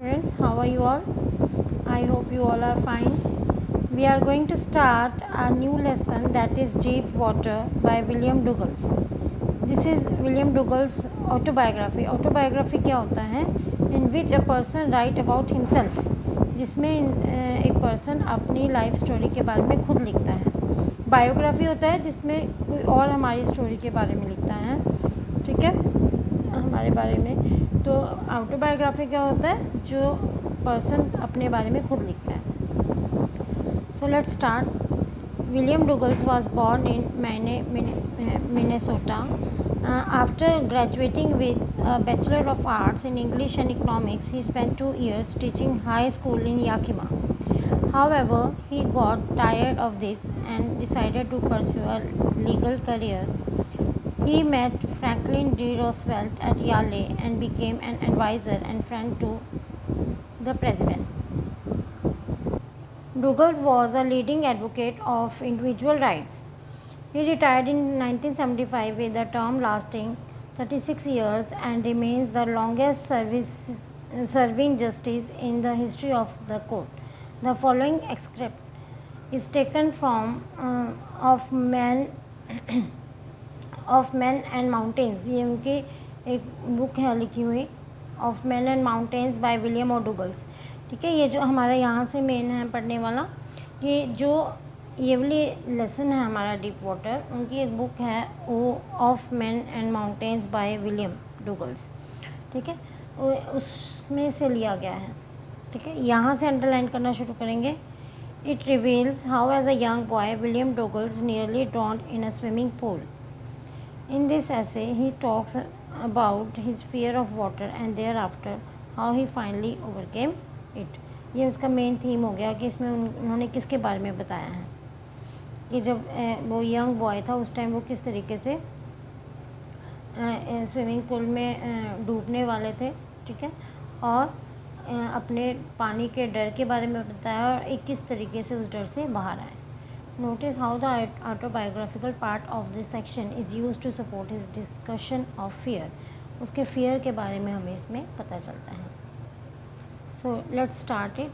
Friends, how are you all? I hope you all are fine. We are going to start a new lesson, that is Deep Water by William Douglas. This is William Douglas autobiography. Autobiography क्या होता है? In which a person write about himself, जिसमें एक person अपनी life story के बारे में खुद लिखता है. बायोग्राफी होता है जिसमें कोई और हमारी स्टोरी के बारे में लिखता है, ठीक है, हमारे बारे में. तो ऑटोबायोग्राफी क्या होता है? जो पर्सन अपने बारे में खुद लिखता है. So let's start. William Douglas was born in Minnesota. After graduating with a Bachelor of Arts in English and Economics, he spent 2 years teaching high school in Yakima. However, he got tired of this and decided to pursue a legal career. He met Franklin D. Roosevelt at Yale and became an advisor and friend to the president. Douglas was a leading advocate of individual rights. He retired in 1975 with a term lasting 36 years and remains the longest serving justice in the history of the court. The following excerpt is taken from of Men and Mountains. ये उनकी एक book है लिखी हुई, of man and mountains by William और डुगल्स. ठीक है, ये जो हमारा यहाँ से मेन है पढ़ने वाला, ये वाली लेसन है हमारा डीप वाटर. उनकी एक बुक है वो of man and mountains by William Douglas. ठीक है, उसमें से लिया गया है. ठीक है, यहाँ से अंडरलाइन करना शुरू करेंगे. It reveals how as a young boy William Douglas nearly drowned in a swimming pool. In this essay, he talks about his fear of water and thereafter how he finally overcame it. ये उसका main theme हो गया कि इसमें उन्होंने किसके बारे में बताया है कि जब वो यंग बॉय था उस टाइम वो किस तरीके से स्विमिंग पूल में डूबने वाले थे. ठीक है, और अपने पानी के डर के बारे में बताया और एक किस तरीके से उस डर से बाहर आए. Notice how the autobiographical part of this section is used to support his discussion of fear. उसके fear के बारे में हमें इसमें पता चलता है. So let's start it.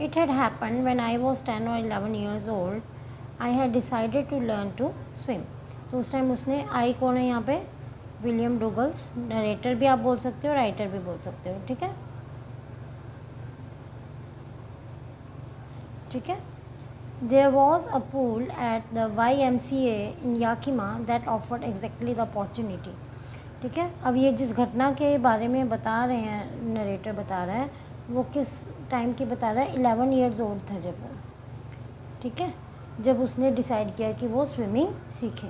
It had happened when I was 10 or 11 years old. I had decided to learn to swim. तो उस टाइम उसने, आई कौन है यहाँ पे? विलियम डुगल्स. नरेटर भी आप बोल सकते हो, राइटर भी बोल सकते हो. ठीक है, ठीक है. There was a pool at the YMCA in Yakima that offered exactly the opportunity. ठीक है, अब ये जिस घटना के बारे में बता रहे हैं, नरेटर बता रहा है, वो किस टाइम की बता रहा है? 11 ईयर्स ओल्ड था जब वो. ठीक है, जब उसने डिसाइड किया कि वो स्विमिंग सीखे.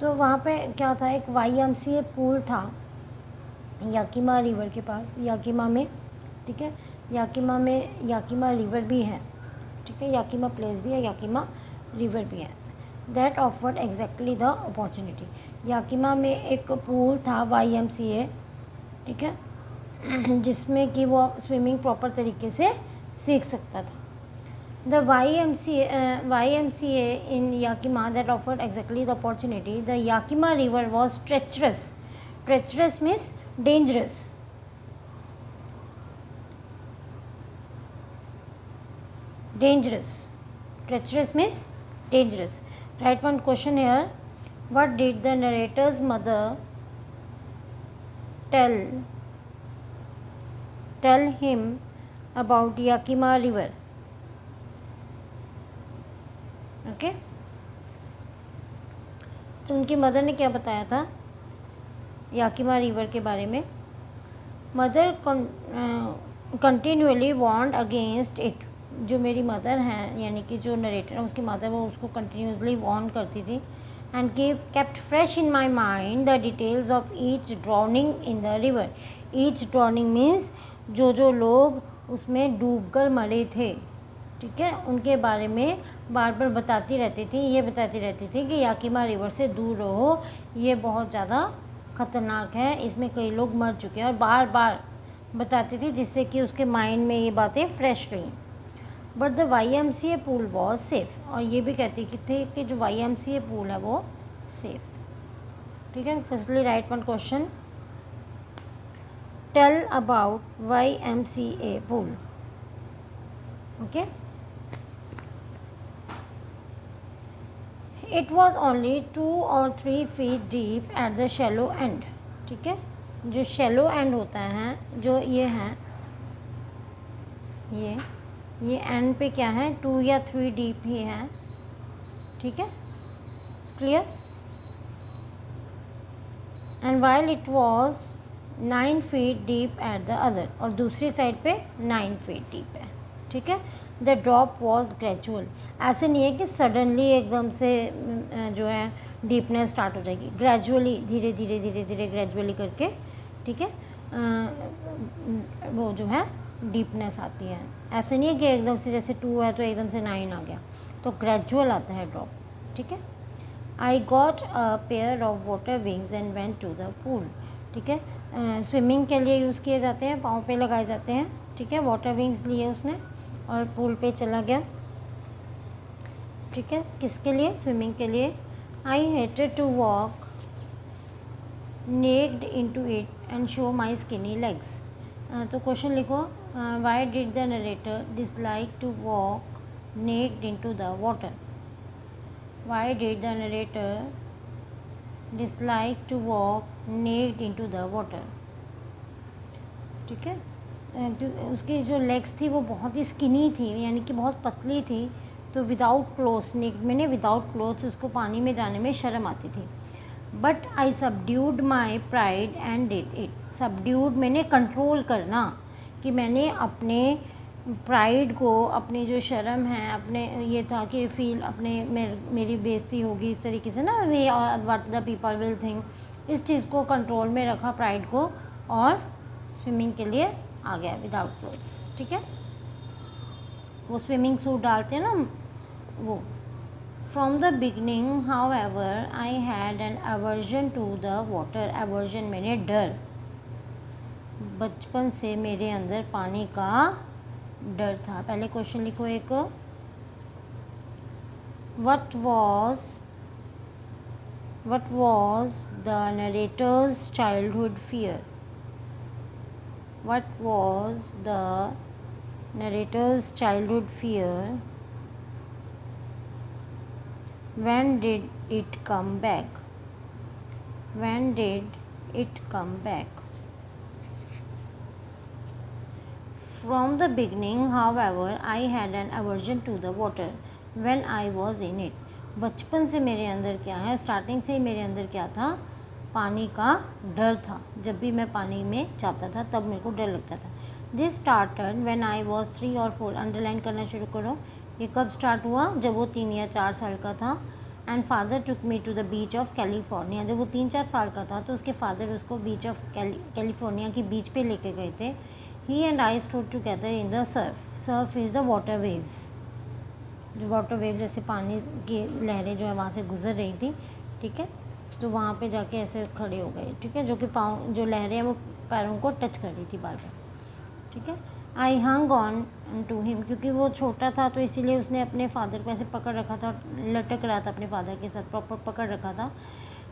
तो वहाँ पे क्या था? एक YMCA पूल था याकिमा रिवर के पास, याकिमा में. ठीक है, याकिमा में याकिमा रिवर भी है. ठीक है, याकिमा प्लेस भी है, याकिमा रिवर भी है. That offered exactly the opportunity. Yakima में एक पूल था YMCA. ठीक है, जिसमें कि वो स्विमिंग प्रॉपर तरीके से सीख सकता था. The YMCA in Yakima that offered exactly the opportunity. The Yakima river was treacherous. Treacherous means dangerous. Dangerous. Treacherous means dangerous. Write one question here. What did the narrator's mother tell him about Yakima River? Okay. तो उनकी mother ने क्या बताया था Yakima river के बारे में? Mother continually warned against it. जो मेरी मदर हैं, यानी कि जो नरेटर है उसकी मदर, वो उसको कंटिन्यूसली वार्न करती थी. And kept fresh in my mind the details of each drowning in the river. Each drowning means जो लोग उसमें डूबकर मरे थे. ठीक है, उनके बारे में बार बार बताती रहती थी. ये बताती रहती थी कि याकिमा रिवर से दूर रहो, ये बहुत ज़्यादा ख़तरनाक है, इसमें कई लोग मर चुके हैं, और बार बार बताती थी जिससे कि उसके माइंड में ये बातें फ्रेश रहीं. But the YMCA pool was safe. और ये भी कहती थी कि जो YMCA पूल है वो सेफ़. ठीक है, firstly write one question. Tell about YMCA pool. Okay. It was only 2 or 3 feet deep at the shallow end. ठीक है, जो shallow end होता है, जो ये है, ये एंड पे क्या है, 2 या 3 डीप ही है. ठीक है, clear. And while it was 9 feet deep at the other, और दूसरी साइड पे 9 feet डीप है. ठीक है. The drop was gradual. ऐसे नहीं है कि सडनली एकदम से जो है डीपनेस स्टार्ट हो जाएगी. ग्रेजुअली, धीरे धीरे धीरे धीरे ग्रेजुअली करके, ठीक है, वो जो है डीपनेस आती है. ऐसे नहीं है कि एकदम से जैसे 2 है तो एकदम से 9 आ गया, तो ग्रेजुअल आता है ड्रॉप. ठीक है. I got a pair of water wings and went to the pool. ठीक है, स्विमिंग के लिए यूज़ किए जाते हैं, पाँव पे लगाए जाते हैं. ठीक है, वाटर विंग्स लिए उसने और पूल पे चला गया. ठीक है, किसके लिए, स्विमिंग के लिए. I hated to walk naked into it and show my skinny legs. तो क्वेश्चन लिखो, why did the narrator dislike to walk naked into the water. Why did the narrator dislike to walk naked into the water. ठीक है, उसकी जो legs थी वो बहुत ही skinny थी, यानी कि बहुत पतली थी, तो विदाउट क्लोथ्स, नेक्ड मैंने विदाउट क्लोथ्स उसको पानी में जाने में शर्म आती थी. But I subdued my pride and did it. Subdued मैंने कंट्रोल करना, कि मैंने अपने प्राइड को, अपनी जो शर्म है, अपने ये था कि फील अपने मेरी बेइज्जती होगी इस तरीके से ना, way what the people will think, इस चीज़ को कंट्रोल में रखा, प्राइड को, और स्विमिंग के लिए आ गया विदाउट क्लोथ्स. ठीक है, वो स्विमिंग सूट डालते हैं ना वो. From the beginning however I had an aversion to the water. Aversion मैंने डर, बचपन से मेरे अंदर पानी का डर था. पहले क्वेश्चन लिखो एक, what was the narrator's childhood fear. What was the narrator's childhood fear? When did it come back? When did it come back? From the beginning, however, I had an aversion to the water when I was in it. बचपन से मेरे अंदर क्या है, starting से ही मेरे अंदर क्या था, पानी का डर था. जब भी मैं पानी में जाता था तब मेरे को डर लगता था. This started when I was 3 or 4. Underline करना शुरू करो. ये कब स्टार्ट हुआ, जब वो 3 या 4 साल का था. And father took me to the beach of California. जब वो 3-4 साल का था तो उसके फादर उसको बीच ऑफ कैलिफोर्निया की बीच पे लेके गए थे. He and I stood together in the surf. Surf is the water waves. जो वाटर वेव्स, जैसे पानी की लहरें जो है वहाँ से गुजर रही थी. ठीक है, तो वहाँ पे जाके ऐसे खड़े हो गए. ठीक है, जो कि पाँव, जो लहरें हैं वो पैरों को टच कर रही थी बार बार. ठीक है. आई हंग ऑन टू हिम. क्योंकि वो छोटा था तो इसीलिए उसने अपने फादर को ऐसे पकड़ रखा था, लटक रहा था अपने फादर के साथ, प्रॉपर पकड़ रखा था.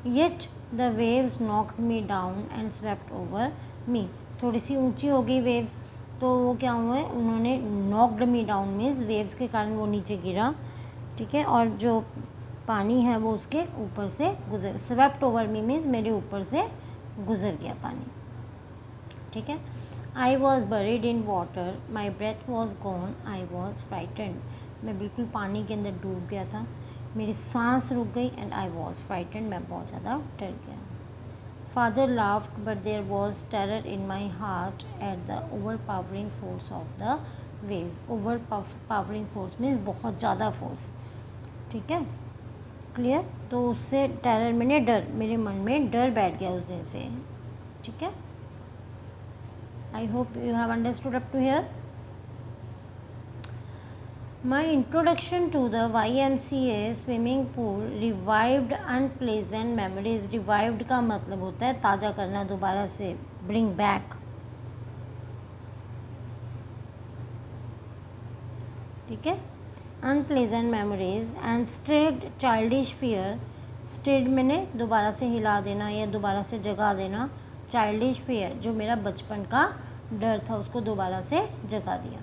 Yet the waves knocked me down and swept over me. थोड़ी सी ऊंची हो गई वेव्स, तो वो क्या हुए, उन्होंने knocked me down means waves के कारण वो नीचे गिरा. ठीक है, और जो पानी है वो उसके ऊपर से गुजर. स्वेप्ट ओवर मी मीन्स मेरे ऊपर से गुजर गया पानी. ठीक है. I was buried in water, my breath was gone, I was frightened. मैं बिल्कुल पानी के अंदर डूब गया था, मेरी सांस रुक गई. एंड आई वॉज फ्राइटेंड, मैं बहुत ज़्यादा डर गया. Father laughed, but there was terror in my heart at the overpowering force of the waves. Overpowering force means बहुत ज़्यादा force. ठीक है, क्लियर. तो उससे टेरर मैंने डर, मेरे मन में डर बैठ गया उस दिन से. ठीक है. I hope you have understood up to here. My introduction to the YMCA swimming pool revived unpleasant memories. Revived का मतलब होता है ताज़ा करना, दोबारा से, bring back. ठीक है. Unpleasant memories and stirred childish fear. Stirred मैंने दोबारा से हिला देना या दोबारा से जगा देना. चाइल्डिश फियर, जो मेरा बचपन का डर था उसको दोबारा से जगा दिया।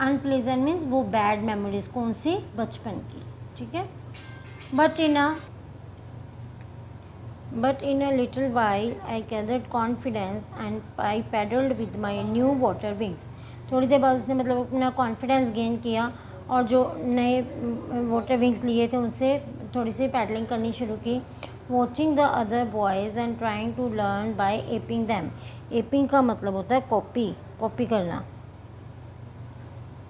अनप्लेजेंट मीन्स वो बैड मेमोरीज, कौन सी, बचपन की, ठीक है। But in a little while I gathered confidence and I paddled with my new water wings। थोड़ी देर बाद उसने मतलब अपना कॉन्फिडेंस गेन किया और जो नए वाटर विंग्स लिए थे उनसे थोड़ी सी पैडलिंग करनी शुरू की। Watching the other boys and trying to learn by aping them. Aping का मतलब होता है कॉपी करना,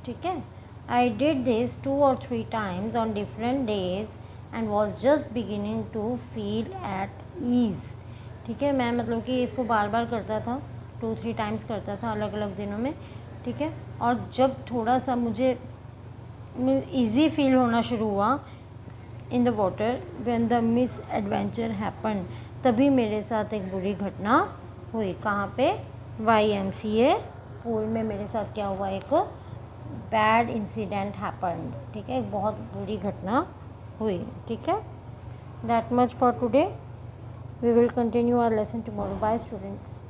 ठीक है। I did this 2 or 3 times on different days and was just beginning to feel at ease। ठीक है, मैं मतलब कि इसको बार बार करता था, 2-3 टाइम्स करता था अलग अलग दिनों में, ठीक है। और जब थोड़ा सा मुझे ईजी फील होना शुरू हुआ in the water when the miss adventure happen, तभी मेरे साथ एक बुरी घटना हुई। कहाँ पे, YMCA पूल में मेरे साथ क्या हुआ, एक बैड इंसिडेंट हैपन्ड, ठीक है, एक बहुत बुरी घटना हुई, ठीक है। That much for today, we will continue our lesson tomorrow. Bye students.